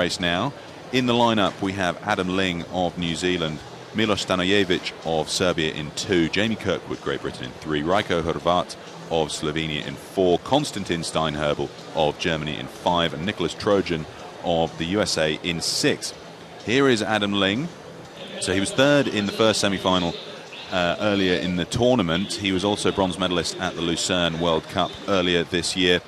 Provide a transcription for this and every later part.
race now. In the lineup, we have Adam Ling of New Zealand, Milos Stanojevic of Serbia in 2, Jamie Kirkwood, Great Britain in 3, Rajko Hrvat of Slovenia in 4, Konstantin Steinherbel of Germany in 5, and Nicholas Trojan of the USA in 6. Here is Adam Ling. So he was third in the first semi-final earlier in the tournament. He was also bronze medalist at the Lucerne World Cup earlier this year.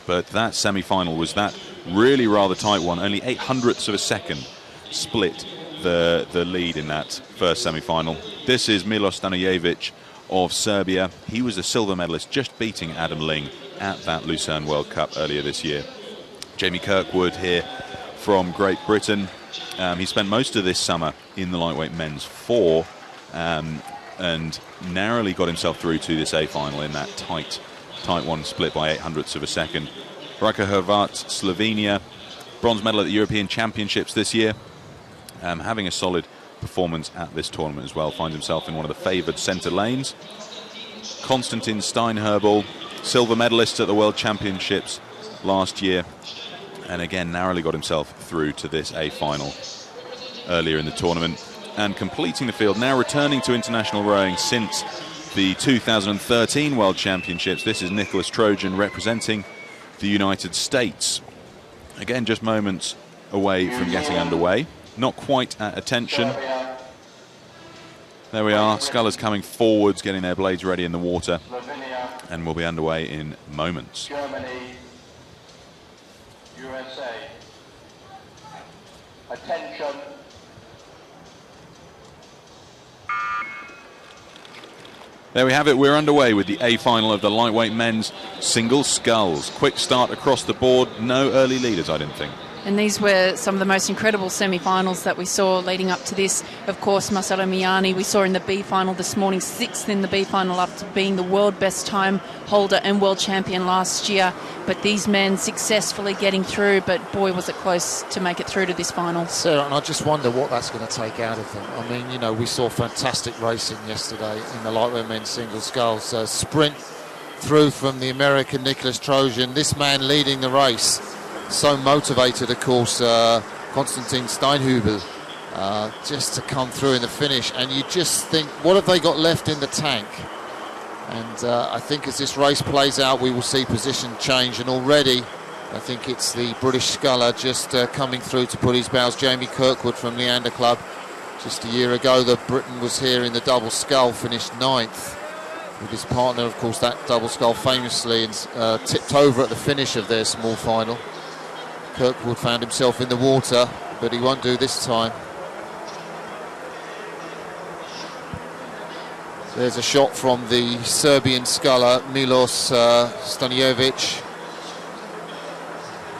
But that semi-final was that really rather tight one. Only 0.08 of a second split the lead in that first semi-final. This is Milos Stanojevic of Serbia. He was a silver medalist, just beating Adam Ling at that Lucerne World Cup earlier this year. Jamie Kirkwood here from Great Britain. He spent most of this summer in the lightweight men's 4 and narrowly got himself through to this A final in that tight one, split by 0.08 of a second. Rajko Hrvat, Slovenia, bronze medal at the European Championships this year. Having a solid performance at this tournament as well, finds himself in one of the favoured centre lanes. Konstantin Steinherbel, silver medalist at the World Championships last year, and again narrowly got himself through to this A final earlier in the tournament. And completing the field, now returning to international rowing since the 2013 World Championships, this is Nicholas Trojan representing the United States. Again, just moments away from getting underway. Not quite at attention. There we are, scullers coming forwards, getting their blades ready in the water, and we'll be underway in moments. Germany, USA. Attention. There we have it, we're underway with the A final of the lightweight men's single sculls. Quick start across the board, no early leaders, I didn't think. And these were some of the most incredible semi-finals that we saw leading up to this. Of course, Marcelo Miani, we saw in the B final this morning, 6th in the B final after being the world best time holder and world champion last year. But these men successfully getting through, but boy, was it close to make it through to this final. Sarah, and I just wonder what that's going to take out of them. I mean, you know, we saw fantastic racing yesterday in the lightweight men's single sculls. Sprint through from the American Nicholas Trojan, this man leading the race. So motivated, of course, Konstantin Steinherbel, just to come through in the finish. And you just think, what have they got left in the tank? And I think as this race plays out, we will see position change. And already, I think it's the British sculler just coming through to put his bows. Jamie Kirkwood from Leander Club. Just a year ago, the Briton was here in the double scull, finished 9th. With his partner, of course, that double scull famously tipped over at the finish of their small final. Kirkwood found himself in the water, but he won't do this time. There's a shot from the Serbian sculler, Milos Stanojevic.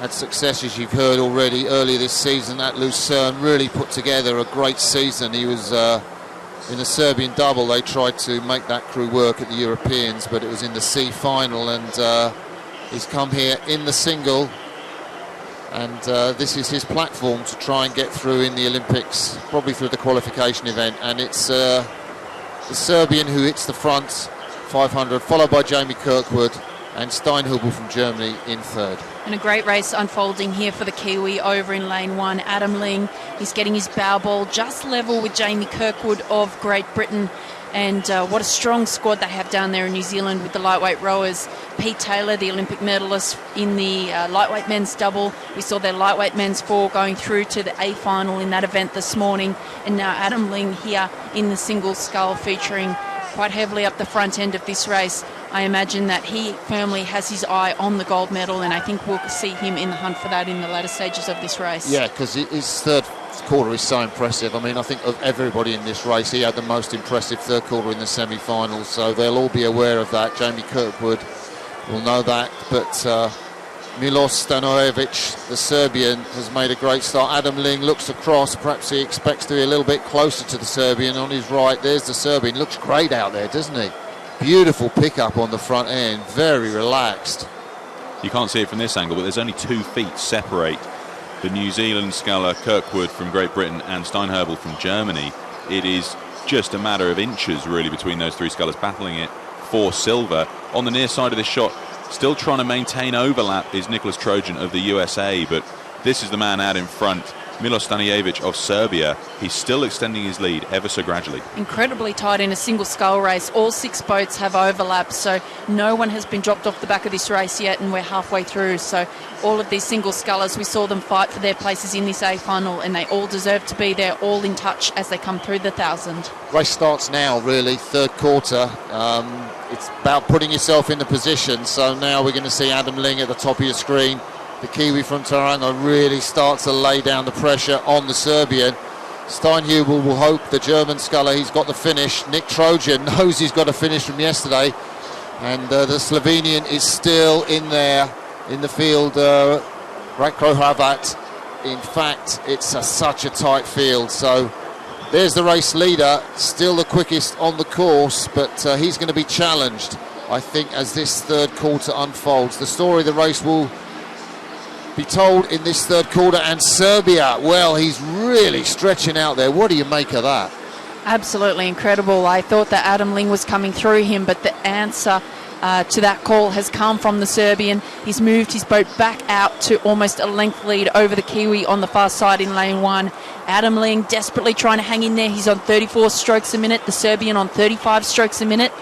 Had success, as you've heard already, earlier this season at Lucerne. Really put together a great season. He was in the Serbian double. They tried to make that crew work at the Europeans, but it was in the C final, and he's come here in the single. And this is his platform to try and get through in the Olympics, probably through the qualification event. And it's the Serbian who hits the front 500, followed by Jamie Kirkwood and Steinherbel from Germany in 3rd. And a great race unfolding here for the Kiwi over in lane 1. Adam Ling, he's getting his bow ball just level with Jamie Kirkwood of Great Britain. And what a strong squad they have down there in New Zealand with the lightweight rowers. Pete Taylor, the Olympic medalist in the lightweight men's double. We saw their lightweight men's 4 going through to the A final in that event this morning. And now Adam Ling here in the single scull, featuring quite heavily up the front end of this race. I imagine that he firmly has his eye on the gold medal, and I think we'll see him in the hunt for that in the latter stages of this race. Yeah, because his third quarter is so impressive. I mean, I think of everybody in this race, he had the most impressive third quarter in the semi-finals, so they'll all be aware of that. Jamie Kirkwood will know that, but Milos Stanojevic, the Serbian, has made a great start. Adam Ling looks across, perhaps he expects to be a little bit closer to the Serbian. On his right, there's the Serbian, looks great out there, doesn't he? Beautiful pickup on the front end, very relaxed. You can't see it from this angle, but there's only 2 feet separate the New Zealand sculler Kirkwood from Great Britain and Steinherbel from Germany. It is just a matter of inches really between those 3 scullers battling it for silver. On the near side of this shot, still trying to maintain overlap, is Nicholas Trojan of the USA, but This is the man out in front, Milos Stanijevic of Serbia. He's still extending his lead ever so gradually. Incredibly tight in a single scull race. All 6 boats have overlapped, so no one has been dropped off the back of this race yet, and we're halfway through. So all of these single scullers, we saw them fight for their places in this A final, and they all deserve to be there, all in touch as they come through the 1,000. Race starts now, really, third quarter. It's about putting yourself in the position. So now we're going to see Adam Ling at the top of your screen. The Kiwi from Tauranga really starts to lay down the pressure on the Serbian. Steinhubel will hope, the German sculler, he's got the finish. Nick Trojan knows he's got a finish from yesterday. And the Slovenian is still in there in the field, Ratko Hrvat. In fact, it's such a tight field. So there's the race leader, still the quickest on the course, but he's going to be challenged, I think, as this third quarter unfolds. The story of the race will be told in this third quarter. And Serbia, well, he's really stretching out there. What do you make of that? Absolutely incredible. I thought that Adam Ling was coming through him, but the answer to that call has come from the Serbian. He's moved his boat back out to almost a length lead over the Kiwi on the far side in lane 1. Adam Ling desperately trying to hang in there. He's on 34 strokes a minute, the Serbian on 35 strokes a minute.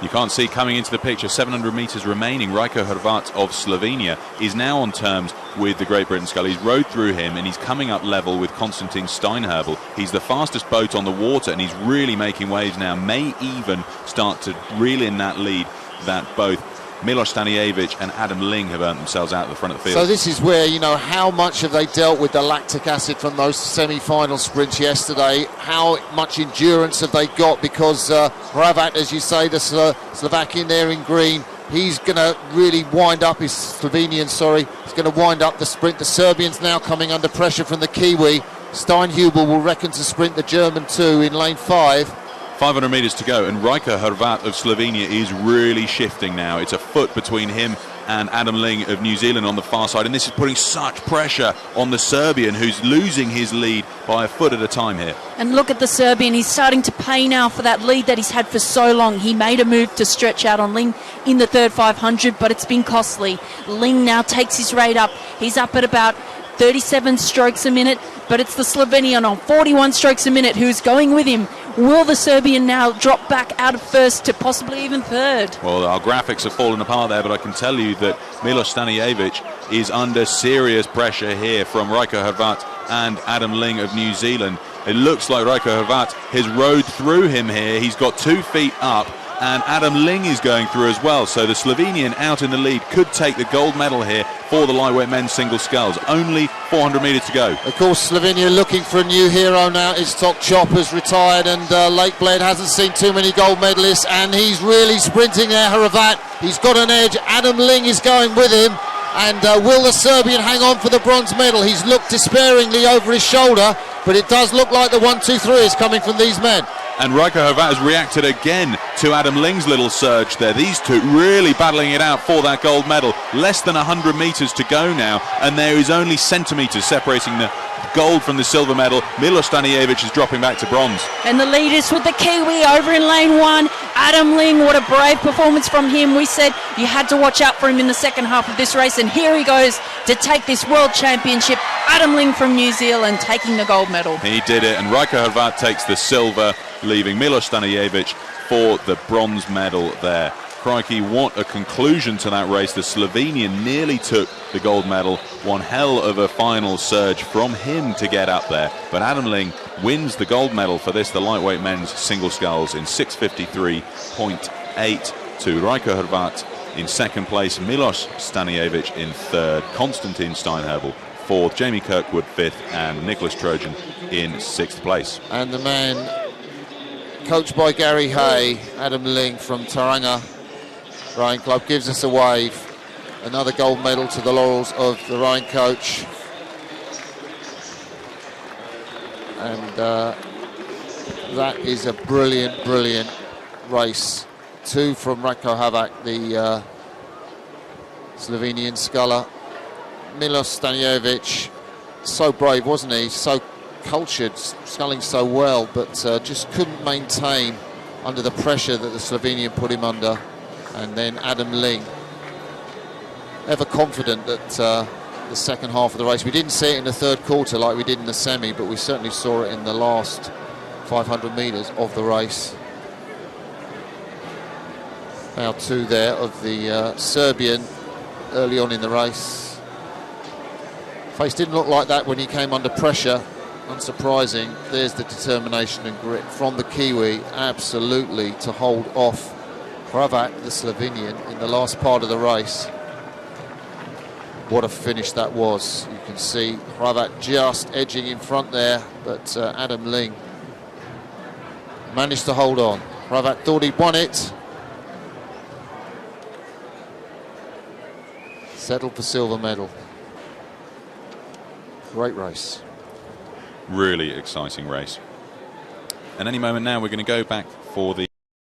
You can't see coming into the picture, 700 metres remaining. Ratko Hrvat of Slovenia is now on terms with the Great Britain sculler. He's rode through him and he's coming up level with Konstantin Steinhubel. He's the fastest boat on the water and he's really making waves now. May even start to reel in that lead that both Milos Stanijevic and Adam Ling have earned themselves out at the front of the field. So this is where, you know, how much have they dealt with the lactic acid from those semi-final sprints yesterday? How much endurance have they got? Because Hrvat, as you say, the Slovakian there in green, he's going to really wind up, he's Slovenian, sorry, he's going to wind up the sprint. The Serbians now coming under pressure from the Kiwi. Steinhubel will reckon to sprint the German too in lane 5. 500 metres to go, and Ratko Hrvat of Slovenia is really shifting now. It's a foot between him and Adam Ling of New Zealand on the far side, and this is putting such pressure on the Serbian, who's losing his lead by a foot at a time here. And look at the Serbian, he's starting to pay now for that lead that he's had for so long. He made a move to stretch out on Ling in the third 500, but it's been costly. Ling now takes his rate up. He's up at about 37 strokes a minute, but it's the Slovenian on 41 strokes a minute who's going with him. Will the Serbian now drop back out of first to possibly even third? Well, our graphics have fallen apart there, but I can tell you that Milos Stanijevic is under serious pressure here from Ratko Hrvat and Adam Ling of New Zealand. It looks like Ratko Hrvat has rode through him here. He's got 2 feet up, and Adam Ling is going through as well. So the Slovenian out in the lead could take the gold medal here for the lightweight men's single sculls. Only 400 metres to go. Of course, Slovenia looking for a new hero now. Istok Chopper's retired, and Lake Bled hasn't seen too many gold medalists, and he's really sprinting there, Hrvat. He's got an edge. Adam Ling is going with him. And will the Serbian hang on for the bronze medal? He's looked despairingly over his shoulder, but it does look like the 1-2-3 is coming from these men. And Ratko Hrvat has reacted again to Adam Ling's little surge there. These two really battling it out for that gold medal. Less than 100 metres to go now, and there is only centimetres separating the gold from the silver medal. Milos Stanijevic is dropping back to bronze. And the leaders with the Kiwi over in lane 1. Adam Ling, what a brave performance from him. We said you had to watch out for him in the second half of this race, and here he goes to take this World Championship. Adam Ling from New Zealand taking the gold medal. He did it, and Ratko Hrvat takes the silver, leaving Milos Stanijevic for the bronze medal there. Crikey, what a conclusion to that race. The Slovenian nearly took the gold medal. One hell of a final surge from him to get up there. But Adam Ling wins the gold medal for this, the lightweight men's single sculls, in 6:53.8 to Ratko Hrvat in second place, Milos Stanijevic in third, Konstantin Steinhubel fourth, Jamie Kirkwood fifth, and Nicholas Trojan in sixth place. And the man coached by Gary Hay, Adam Ling from Tauranga Rowing Club, gives us a wave. Another gold medal to the laurels of the rowing coach. And that is a brilliant, brilliant race. 2 from Ratko Hrvat, the Slovenian sculler. Milos Stanijevic, so brave, wasn't he? So cultured, sculling so well, but just couldn't maintain under the pressure that the Slovenian put him under. And then Adam Ling, ever confident that the the second half of the race. We didn't see it in the third quarter like we did in the semi, but we certainly saw it in the last 500 metres of the race. Now two there of the Serbian early on in the race. Face didn't look like that when he came under pressure. Unsurprising. There's the determination and grit from the Kiwi, absolutely, to hold off Hrvat, the Slovenian, in the last part of the race. What a finish that was. You can see Hrvat just edging in front there, but Adam Ling managed to hold on. Hrvat thought he'd won it. Settled for silver medal. Great race. Really exciting race. And any moment now we're going to go back for the